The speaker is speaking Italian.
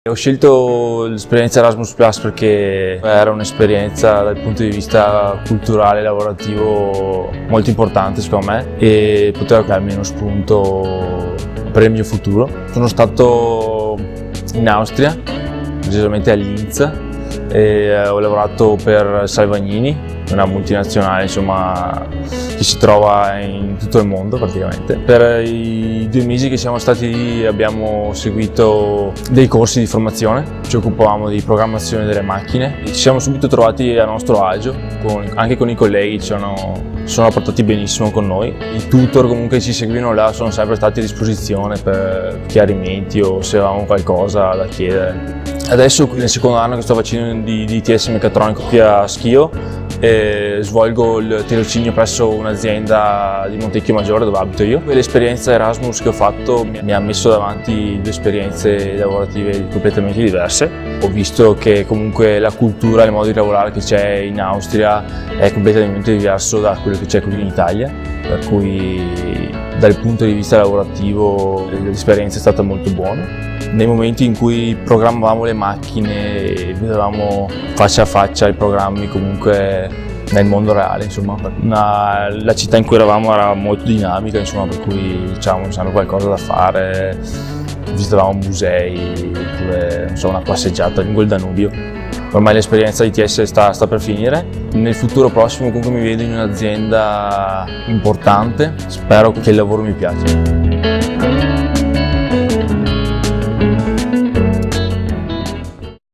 Ho scelto l'esperienza Erasmus Plus perché era un'esperienza dal punto di vista culturale e lavorativo molto importante secondo me e poteva darmi uno spunto per il mio futuro. Sono stato in Austria, precisamente a Linz, e ho lavorato per Salvagnini, una multinazionale insomma, che si trova in tutto il mondo praticamente. Per i 2 mesi che siamo stati lì abbiamo seguito dei corsi di formazione, ci occupavamo di programmazione delle macchine e ci siamo subito trovati a nostro agio, anche con i colleghi sono portati benissimo con noi. I tutor comunque ci seguivano là sono sempre stati a disposizione per chiarimenti o se avevamo qualcosa da chiedere. Adesso nel secondo anno che sto facendo di ITS meccatronico qui a Schio svolgo il tirocinio presso un'azienda di Montecchio Maggiore dove abito io. L'esperienza Erasmus che ho fatto mi ha messo davanti 2 esperienze lavorative completamente diverse. Ho visto che comunque la cultura, il modo di lavorare che c'è in Austria è completamente diverso da quello che c'è qui in Italia, per cui dal punto di vista lavorativo l'esperienza è stata molto buona. Nei momenti in cui programmavamo le macchine e vedevamo faccia a faccia i programmi comunque nel mondo reale, insomma. La città in cui eravamo era molto dinamica, insomma, per cui diciamo sempre qualcosa da fare, visitavamo musei oppure non so, una passeggiata lungo il Danubio. Ormai l'esperienza di ITS sta per finire. Nel futuro prossimo comunque mi vedo in un'azienda importante, spero che il lavoro mi piaccia.